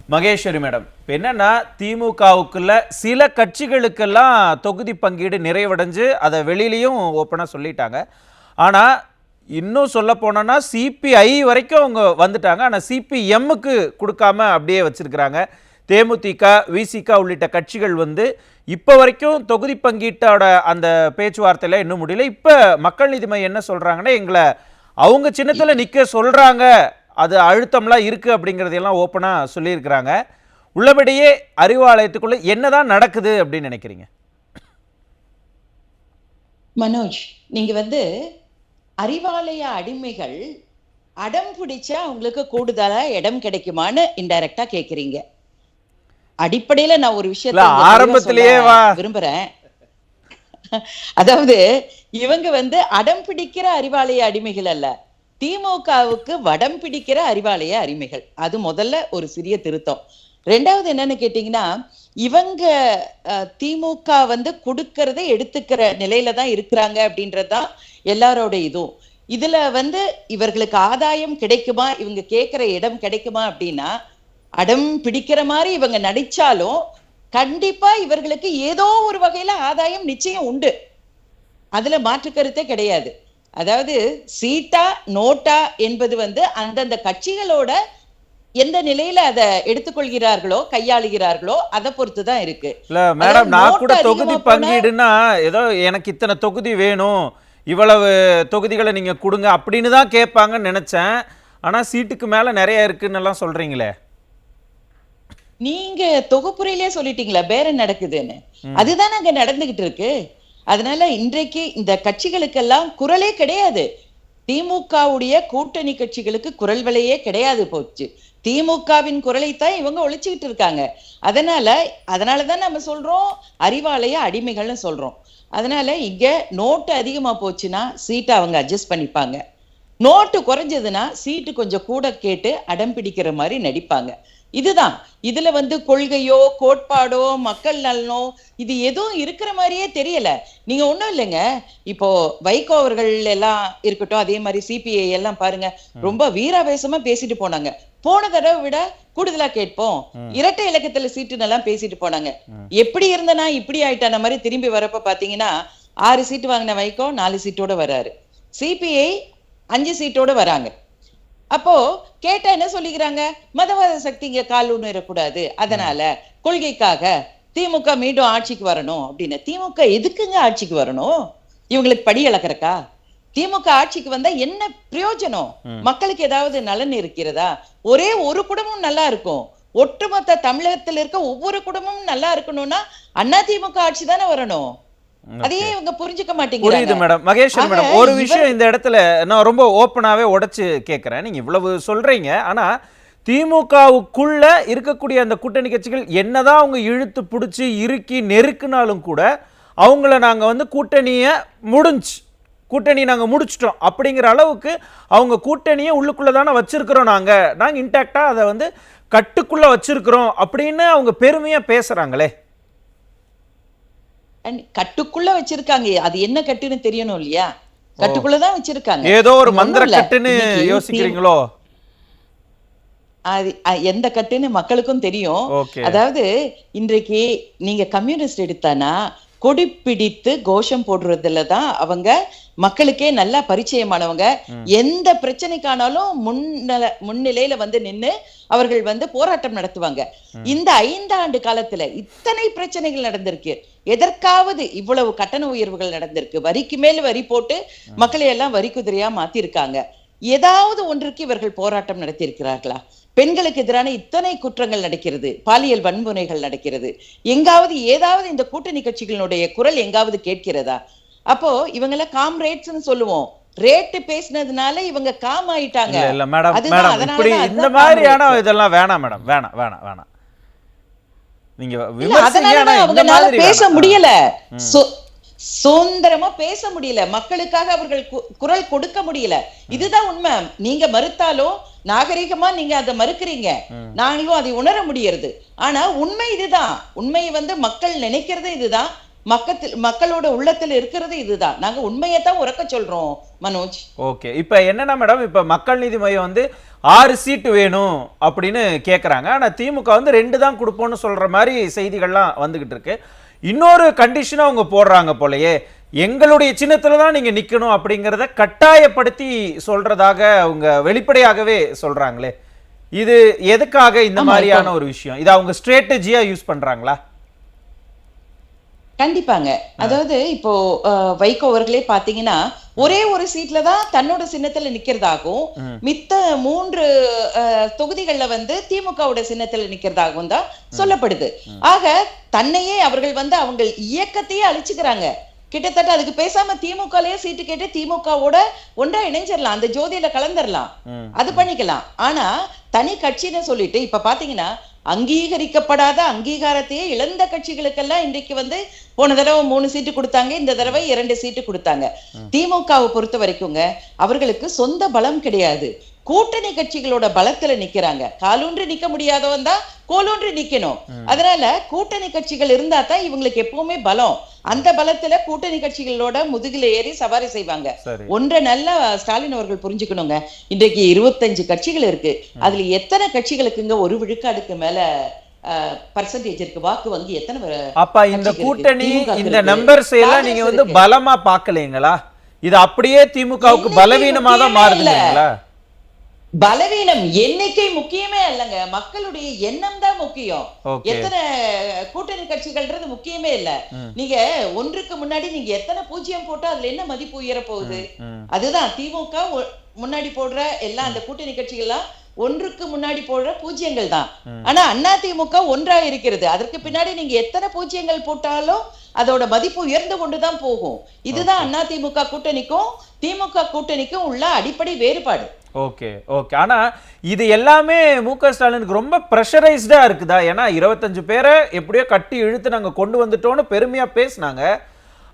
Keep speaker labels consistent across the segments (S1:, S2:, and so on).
S1: Maheswari madam, இப்போ என்னன்னா திமுகவுக்குள்ள சில கட்சிகளுக்கெல்லாம் தொகுதி பங்கீடு நிறைவடைஞ்சு அதை வெளியிலையும் ஓப்பனாக சொல்லிட்டாங்க. ஆனால் இன்னும் சொல்ல போனோன்னா சிபிஐ வரைக்கும் அவங்க வந்துட்டாங்க. ஆனால் சிபிஎம்முக்கு கொடுக்காம அப்படியே வச்சிருக்கிறாங்க. தேமுதிக, விசிக உள்ளிட்ட கட்சிகள் வந்து இப்போ வரைக்கும் தொகுதி பங்கீட்டோட அந்த பேச்சுவார்த்தையில் இன்னும் முடியல. இப்போ மக்கள் நீதி மையம் என்ன சொல்கிறாங்கன்னா, எங்களை அவங்க சின்னத்தில் நிற்க சொல்கிறாங்க, அது அழுத்தம்லாம் இருக்குது அப்படிங்கிறதையெல்லாம் ஓப்பனாக சொல்லியிருக்கிறாங்க. உள்ளபடியே அறிவாலயத்துக்குள்ளே என்னதான் நடக்குது அப்படின்னு நினைக்கிறீங்க?
S2: மனோஜ், நீங்க வந்து அறிவாலய அடிமைகள் அடம் பிடிச்சா அவங்களுக்கு கூடுதலா இடம் கிடைக்குமான்னு இன்டைரக்டா கேக்குறீங்க. அடிப்படையில நான் ஒரு விஷயத்தை
S1: ஆரம்பத்திலேயே
S2: விரும்புறேன். அதாவது இவங்க வந்து அடம் பிடிக்கிற அறிவாலய அடிமைகள் அல்ல, திமுகவுக்கு வடம் பிடிக்கிற அறிவாலய அடிமைகள். அது முதல்ல ஒரு சிறிய திருத்தம். ரெண்டாவது என்னன்னு கேட்டீங்கன்னா, இவங்க திமுக வந்து கொடுக்கறதை எடுத்துக்கிற நிலையில தான் இருக்கிறாங்க அப்படின்றதுதான் எல்லாரோட இதுவும். இதுல வந்து இவர்களுக்கு ஆதாயம் கிடைக்குமா, இவங்க கேட்கிற இடம் கிடைக்குமா அப்படின்னா, அடம் பிடிக்கிற மாதிரி இவங்க நடிச்சாலும் கண்டிப்பா இவர்களுக்கு ஏதோ ஒரு வகையில ஆதாயம் நிச்சயம் உண்டு. அதுல மாற்று கருத்தே கிடையாது. அதாவது சீட்டா நோட்டா என்பது வந்து அந்தந்த கட்சிகளோட எந்த நிலையில அதை எடுத்துக்கொள்கிறார்களோ கையாளுகிறார்களோ அதை பொறுத்துதான் இருக்கு.
S1: இல்ல மேடம், நான் கூட தொகுதி பங்கீடுன்னா ஏதோ எனக்கு இத்தனை தொகுதி வேணும், இவ்வளவு தொகுதிகளை நீங்க கொடுங்க அப்படின்னு தான் கேட்பாங்கன்னு நினைச்சேன். ஆனா சீட்டுக்கு மேல நிறைய இருக்குன்னு எல்லாம் சொல்றீங்களே.
S2: நீங்க தொகுப்புரையிலே சொல்லிட்டீங்களா பேரம் நடக்குதுன்னு? அதுதான் அங்க நடந்துகிட்டு இருக்கு. அதனால இன்றைக்கு இந்த கட்சிகளுக்கெல்லாம் குரலே கிடையாது. திமுகவுடைய கூட்டணி கட்சிகளுக்கு குரல் விலையே கிடையாது போச்சு. திமுகவின் குரலைத்தான் இவங்க ஒழிச்சுக்கிட்டு இருக்காங்க. அதனாலதான் நம்ம சொல்றோம் அறிவாலய அடிமைகள்னு சொல்றோம். அதனால இங்க நோட்டு அதிகமா போச்சுன்னா சீட்டை அவங்க அட்ஜஸ்ட் பண்ணிப்பாங்க. நோட்டு குறைஞ்சதுன்னா சீட்டு கொஞ்சம் கூட கேட்டு அடம் பிடிக்கிற மாதிரி நடிப்பாங்க. இதுதான். இதுல வந்து கொள்கையோ கோட்பாடோ மக்கள் நலனோ இது எதுவும் இருக்கிற மாதிரியே தெரியல. நீங்க ஒண்ணும் இல்லைங்க, இப்போ வைகோ அவர்கள் எல்லாம் இருக்கட்டும், அதே மாதிரி சிபிஐ எல்லாம் பாருங்க, ரொம்ப வீராவேசமா பேசிட்டு போனாங்க. போன தடவை விட கூடுதலா கேட்போம், இரட்டை இலக்கத்துல சீட்டுன்னு எல்லாம் பேசிட்டு போனாங்க. எப்படி இருந்தனா இப்படி ஆயிட்டான மாதிரி திரும்பி வரப்ப பாத்தீங்கன்னா 6 சீட்டு வாங்கின வைகோ 4 சீட்டோட வராரு, சிபிஐ 5 சீட்டோட வராங்க. அப்போ கேட்டா என்ன சொல்லிக்கிறாங்க, மதவாத சக்தி இங்க கால் ஊனிடக்கூடாது, அதனால கொள்கைக்காக திமுக மீண்டும் ஆட்சிக்கு வரணும் அப்படின்னு. திமுக எதுக்குங்க ஆட்சிக்கு வரணும்? இவங்களுக்கு படி அளக்கறக்கா? திமுக ஆட்சிக்கு வந்தா என்ன பிரயோஜனம்? மக்களுக்கு ஏதாவது நலன் இருக்கிறதா? ஒரே ஒரு குடும்பம் நல்லா இருக்கும். ஒட்டுமொத்த தமிழகத்தில் இருக்க ஒவ்வொரு குடும்பமும் நல்லா இருக்கணும்னா அண்ணா திமுக ஆட்சி தானே வரணும். அதையே இவங்க புரிஞ்சுக்க மாட்டேங்கிறாங்க.
S1: புரியுது மேடம். மகேஸ்வரி மேடம், ஒரு விஷயம் இந்த இடத்துல நான் ரொம்ப ஓப்பனாவே உடைச்சு கேட்கிறேன். நீங்க இவ்வளவு சொல்றீங்க, ஆனா திமுகவுக்குள்ள இருக்கக்கூடிய அந்த கூட்டணி கட்சிகள் என்னதான் அவங்க இழுத்து பிடிச்சி இறுக்கி நெருக்குனாலும் கூட அவங்கள நாங்க வந்து கூட்டணி நாங்க முடிச்சிட்டோம் அப்படிங்கிற அளவுக்கு அவங்க கூட்டணியை உள்ளுக்குள்ள தானே வச்சிருக்கிறோம், நாங்க இன்டாக்டா அதை வந்து கட்டுக்குள்ள வச்சிருக்கிறோம் அப்படின்னு அவங்க பெருமையா பேசுறாங்களே.
S2: கட்டுக்குள்ள வச்சிருக்காங்க, அது என்ன கட்டுன்னு தெரியணும் இல்லையா? கட்டுக்குள்ளதான் வச்சிருக்காங்க.
S1: ஏதோ ஒரு மந்திர கட்டுன்னு யோசிக்கிறீங்களோ?
S2: எந்த கட்டுன்னு மக்களுக்கும் தெரியும். அதாவது இன்றைக்கு நீங்க கம்யூனிஸ்ட் எடுத்தானா கொடி பிடித்து கோஷம் போடுறதுலதான் அவங்க மக்களுக்கே நல்லா பரிச்சயமானவங்க. எந்த பிரச்சனைக்கானாலும் முன்னிலையில வந்து நின்னு அவர்கள் வந்து போராட்டம் நடத்துவாங்க. இந்த 5 ஆண்டு காலத்துல இத்தனை பிரச்சனைகள் நடந்திருக்கு. எதற்காவது இவ்வளவு கட்டண உயர்வுகள் நடந்திருக்கு. வரிக்கு மேல் வரி போட்டு மக்களை எல்லாம் வரி குதிரையா மாத்திருக்காங்க. ஏதாவது ஒன்றுக்கு இவர்கள் போராட்டம் நடத்தி இருக்கிறார்களா? பெண்களுக்கு எதிரான இத்தனை குற்றங்கள் நடக்கிறது, பாலியல் வன்முறைகள் நடக்கிறது. எங்காவது ஏதாவது இந்த கூட்டணி கட்சிகளுடைய குரல் எங்காவது கேட்கிறதா? அப்போ இவங்கள காம்ரேட்ஸ்னு சொல்லுவோம். ரேட் பேசினதுனால இவங்க காம் ஆயிட்டாங்க.
S1: இல்ல மேடம், இப்படி இந்த மாதிரியான இதெல்லாம் வேணாம் மேடம், வேணாம். நீங்க விமர்சனம்
S2: அவங்களால பேச முடியல, சுதந்திரமா பேச முடியல, மக்களுக்காக அவர்கள் குரல் கொடுக்க முடியல. இதுதான் உண்மை. நீங்க மறுத்தாலும் நாகரிகமா நீங்க அதை மறுக்கிறீங்க, நாங்களும் அதை உணர முடியறது. ஆனா உண்மை இதுதான். உண்மை வந்து மக்கள் நினைக்கிறது இதுதான், மக்களோட உள்ளத்துல இருக்கிறது இதுதான். நாங்க உண்மையத்தான் உறக்க சொல்றோம் மனோஜ்.
S1: ஓகே. இப்ப என்னன்னா மேடம், இப்ப மக்கள் நீதி மையம் வந்து 6 சீட்டு வேணும் அப்படின்னு கேட்குறாங்க. ஆனால் திமுக வந்து 2 தான் கொடுப்போம்னு சொல்ற மாதிரி செய்திகள்லாம் வந்துகிட்டு இருக்கு. இன்னொரு கண்டிஷனும் அவங்க போடுறாங்க போலயே, எங்களுடைய சின்னத்துல தான் நீங்க நிக்கணும் அப்படிங்கிறத கட்டாயப்படுத்தி சொல்றதாக அவங்க வெளிப்படையாகவே சொல்றாங்களே. இது எதுக்காக இந்த மாதிரியான ஒரு விஷயம்? இது அவங்க ஸ்ட்ராட்டஜியா யூஸ் பண்றாங்களா?
S2: கண்டிப்பாங்க. அதாவது இப்போ வைகோ அவர்களே பாத்தீங்கன்னா ஒரே ஒரு சீட்ல தான் தன்னோட சின்னத்துல நிக்கிறதாகவும், மித்த 3 தொகுதிகள்ல வந்து திமுகவோட சின்னத்துல நிக்கிறதாகவும் தான் சொல்லப்படுது. ஆக தன்னையே அவர்கள் வந்து அவங்க இயக்கத்தையே அழிச்சுக்கிறாங்க. கிட்டத்தட்ட அதுக்கு பேசாம திமுகலயே சீட்டு கேட்டு திமுகவோட ஒன்றா இணைஞ்சிடலாம், அந்த ஜோதியில கலந்துடலாம், அது பண்ணிக்கலாம். ஆனா தனி கட்சின்னு சொல்லிட்டு இப்ப பாத்தீங்கன்னா அங்கீகரிக்கப்படாத அங்கீகாரத்தையே இழந்த கட்சிகளுக்கெல்லாம் இன்றைக்கு வந்து போன தடவை 3 சீட்டு கொடுத்தாங்க, இந்த தடவை 2 சீட்டு கொடுத்தாங்க. திமுகவை பொறுத்த வரைக்குங்க அவர்களுக்கு சொந்த பலம் கிடையாது, கூட்டணி கட்சிகளோட பலத்துல நிக்கிறாங்க. காலூன்றி நிக்க முடியாதவன் தான் கோலூன்றி நிக்கணும். அதனால கூட்டணி கட்சிகள் இருந்தா தான் இவங்களுக்கு எப்பவுமே பலம். அந்த பலத்துல கூட்டணி கட்சிகளோட முதுகில ஏறி சவாரி செய்வாங்க. ஒன்றை நல்லா ஸ்டாலின் அவர்கள் புரிஞ்சுக்கணுங்க. இன்றைக்கு 25 கட்சிகள் இருக்கு. அதுல எத்தனை கட்சிகளுக்குங்க 1 விழுக்காடுக்கு மேல பர்சன்டேஜ் இருக்கு, வாக்கு வங்கி எத்தனை?
S1: அப்ப இந்த கூட்டணி இந்த நம்பர்ஸ் எல்லாம் நீங்க வந்து பலமா பாக்கலீங்களா? இது அப்படியே திமுகவுக்கு பலவீனமா தான் மாறுதுங்களா?
S2: பலவீனம் எண்ணிக்கை முக்கியமே அல்லங்க, மக்களுடைய எண்ணம் தான் முக்கியம். எத்தனை கூட்டணி கட்சிகள்ன்றது முக்கியமே இல்ல. நீங்க ஒன்றுக்கு முன்னாடி நீங்க எத்தனை பூஜ்ஜியம் போட்டா அதுல என்ன மதிப்பு உயர போகுது? அதுதான் திமுக முன்னாடி போடுற எல்லாம் அந்த கூட்டணி கட்சிகள்லாம் ஒன்றுக்கு முன்னாடி போடுற பூஜ்ஜியங்கள் தான். ஆனா அதிமுக ஒன்றா இருக்கிறது. அதற்கு பின்னாடி நீங்க எத்தனை பூஜ்ஜியங்கள் போட்டாலும் அதோட மதிப்பு உயர்ந்து கொண்டுதான் போகும். இதுதான் அதிமுக கூட்டணிக்கும் திமுக கூட்டணிக்கும் உள்ள அடிப்படை வேறுபாடு.
S1: Okay okay. ஆனா இது எல்லாமே மு.க. ஸ்டாலினுக்கு ரொம்ப ப்ரெஷரைஸ்டா இருக்குதா? ஏன்னா 25 பேரை எப்படியோ கட்டி இழுத்து நாங்க கொண்டு வந்துட்டோம்னு பெருமையா பேசினாங்க.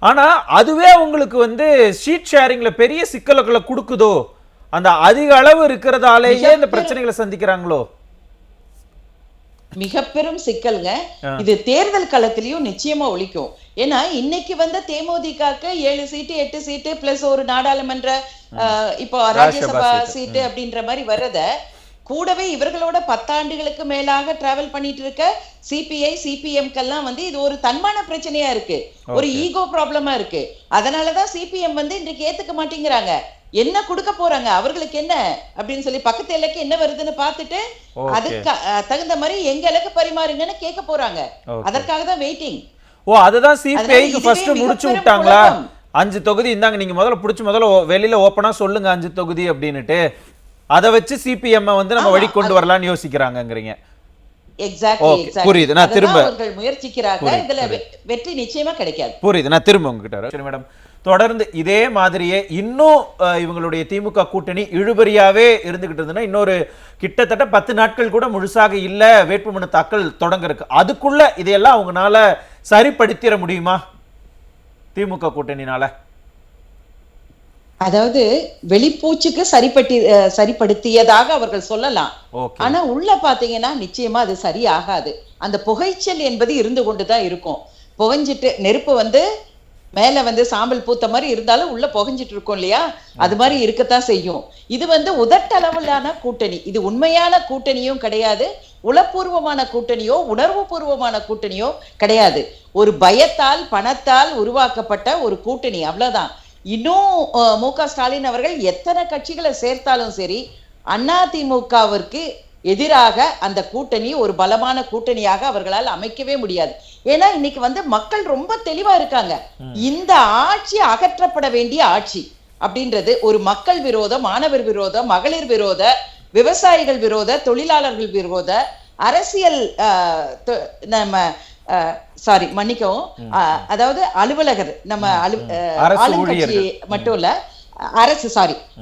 S1: ஆனா அதுவே உங்களுக்கு வந்து ஷீட் ஷேரிங்ல பெரிய சிக்கல்களை கொடுக்குதோ? அந்த அதிக அளவு இருக்கிறதாலேயே இந்த பிரச்சனைகளை சந்திக்கிறாங்களோ?
S2: மிக பெரும் சிக்கல்ங்க. இது தேர்தல் களத்திலையும் நிச்சயமா ஒழிக்கும். ஏன்னா இன்னைக்கு வந்து தேமுதிகக்கு 7 சீட்டு 8 சீட்டு பிளஸ் ஒரு நாடாளுமன்ற இப்போ ராஜ்யசபா சீட்டு அப்படின்ற மாதிரி வர்றத கூடவே இவர்களோட 10 ஆண்டுகளுக்கு மேலாக டிராவல் பண்ணிட்டு இருக்க சிபிஐ சிபிஎம்கெல்லாம் வந்து இது ஒரு தன்மான பிரச்சனையா இருக்கு, ஒரு ஈகோ ப்ராப்ளமா இருக்கு. அதனாலதான் சிபிஎம் வந்து இன்றைக்கு ஏத்துக்க மாட்டேங்கிறாங்க. என்ன கொடுக்க போறாங்க, அவர்களுக்கு என்ன அப்படின்னு சொல்லி பக்கத்து எல்லைக்கு என்ன வருதுன்னு பார்த்துட்டு அதுக்கு தகுந்த மாதிரி எங்க எல்லைக்கு பரிமாறுங்கன்னு கேட்க போறாங்க. அதற்காக தான் வெயிட்டிங்.
S1: ஓ, அதுதான் சிபிஐக்கு ஃபர்ஸ்ட் முடிச்சு விட்டாங்களா? 5 தொகுதி இந்தாங்க, நீங்க முதல்ல வெளியில ஓப்பனா சொல்லுங்க 5 தொகுதி அப்படின்னுட்டு அதை வச்சு சிபிஎம் வந்து நம்ம வழி கொண்டு வரலாம்னு யோசிக்கிறாங்கங்கறீங்க.
S2: எக்ஸாக்ட்லி புரியுது. நான் திரும்ப முயற்சிக்கிறாங்க, இதுல வெற்றி நிச்சயமா கிடைக்காது.
S1: புரியுது. நான் திரும்ப உங்ககிட்ட வரேன். சரி மேடம், தொடர்ந்து இதே மாதிரியே இன்னும் இவங்களுடைய திமுக கூட்டணி இழுபறியாவே இருந்துகிட்டு இருந்ததுன்னா இன்னொரு கிட்டத்தட்ட 10 நாட்கள் கூட முழுசாக இல்ல வேட்புமனு தாக்கல் தொடங்க இருக்கு. அதுக்குள்ள இதையெல்லாம் அவங்களால சரிப்படுத்திட முடியுமா திமுக கூட்டணினால?
S2: அதாவது வெளிப்பூச்சுக்கு சரிப்படுத்தியதாக அவர்கள் சொல்லலாம். ஆனா உள்ள பாத்தீங்கன்னா நிச்சயமா அது சரி ஆகாது. அந்த புகைச்சல் என்பது இருந்து கொண்டுதான் இருக்கும். புகைஞ்சிட்டு நெருப்பு வந்து மேல வந்து சாம்பல் பூத்த மாதிரி இருந்தாலும் உள்ள புகைஞ்சிட்டு இருக்கும் இல்லையா, அது மாதிரி இருக்கத்தான் செய்யும். இது வந்து உதட்டளவிலான கூட்டணி, இது உண்மையான கூட்டணியும் கிடையாது, உளப்பூர்வமான கூட்டணியோ உணர்வு பூர்வமான கூட்டணியோ கிடையாது. ஒரு பயத்தால் பணத்தால் உருவாக்கப்பட்ட ஒரு கூட்டணி, அவ்வளவுதான். இன்னும் மு.க. ஸ்டாலின் அவர்கள் எத்தனை கட்சிகளை சேர்த்தாலும் சரி அதிமுகவிற்கு எதிராக அந்த கூட்டணி ஒரு பலமான கூட்டணியாக அவர்களால் அமைக்கவே முடியாது. ஏன்னா இன்னைக்கு வந்து மக்கள் ரொம்ப தெளிவா இருக்காங்க. இந்த ஆட்சி அகற்றப்பட வேண்டிய ஆட்சி அப்படின்றது ஒரு மக்கள் விரோத, மாணவர் விரோத, மகளிர் விரோத, விவசாயிகள் விரோத, தொழிலாளர்கள் விரோத அரசியல் மன்னிக்கவும், அதாவது அலுவலகர் நம்ம ஆளுங்கட்சி மட்டும் இல்ல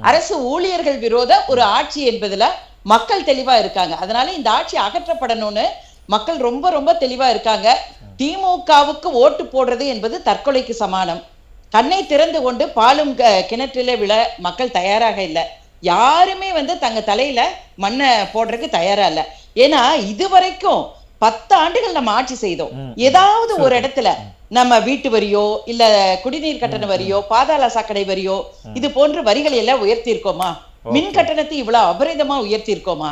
S2: அரசு ஊழியர்கள் விரோத ஒரு ஆட்சி என்பதுல மக்கள் தெளிவா இருக்காங்க. அதனால இந்த ஆட்சி அகற்றப்படணும்னு மக்கள் ரொம்ப ரொம்ப தெளிவா இருக்காங்க. திமுகவுக்கு ஓட்டு போடுறது என்பது தற்கொலைக்கு சமானம். கண்ணை திறந்து கொண்டு பாலும் கிணற்றில விழ மக்கள் தயாராக இல்லை. யாருமே வந்து தங்க தலையில மண்ணை போடுறதுக்கு தயாரா இல்லை. ஏன்னா இதுவரைக்கும் 10 ஆண்டுகள் நம்ம ஆட்சி செய்தோம். ஏதாவது ஒரு இடத்துல நம்ம வீட்டு வரியோ இல்ல குடிநீர் கட்டண வரியோ பாதாள சாக்கடை வரியோ இது போன்ற வரிகளை எல்லாம் உயர்த்தி இருக்கோமா? மின் கட்டணத்தை இவ்வளவு அபரிதமா உயர்த்தி இருக்கோமா?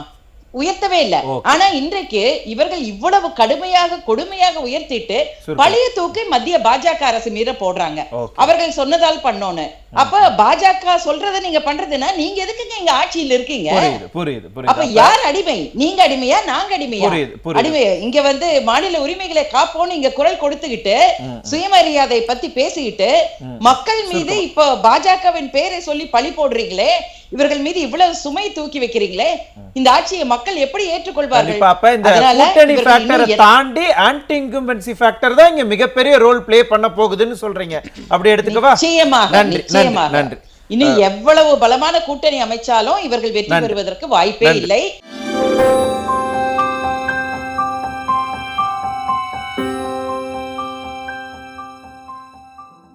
S2: உயர்த்தவே இல்ல. ஆனா இன்றைக்கு இவர்கள் இவ்வளவு கடுமையாக கொடுமையாக உயர்த்திட்டு பழைய தூக்கி மத்திய பாஜக அரசு மீத போடுறாங்க. அவர்கள் சொன்னதால் பண்ணோன்னு. அப்ப பாஜக சொல்றதை நீங்க பண்றதுன்னா நீங்க எதுக்குங்க இங்க ஆட்சியில் இருக்கீங்க? அப்ப யார் அடிமை? நீங்க அடிமையா நாங்க அடிமையா? அடிமை. இங்க வந்து மாநில உரிமைகளை காப்போன்னு இங்க குரல் கொடுத்துக்கிட்டு சுயமரியாதை பத்தி பேசிக்கிட்டு மக்கள் மீது இப்ப பாஜகவின் பேரை சொல்லி பழி போடுறீங்களே, இவர்கள் மீது இவ்வளவு சுமை தூக்கி வைக்கிறீங்களே, இந்த ஆட்சியை மக்கள் எப்படி ஏற்றுக்கொள்வார்கள்?
S1: தாண்டி ஆன்டி இன்கம்பன்சி ஃபேக்டர் தான் இங்க மிகப்பெரிய ரோல் ப்ளே பண்ண போகுதுன்னு சொல்றீங்க. அப்படி எடுத்துக்கவா?
S2: நன்றி. இனி எவ்வளவு பலமான கூட்டணி அமைச்சாலும் இவர்கள் வெற்றி பெறுவதற்கு வாய்ப்பே இல்லை.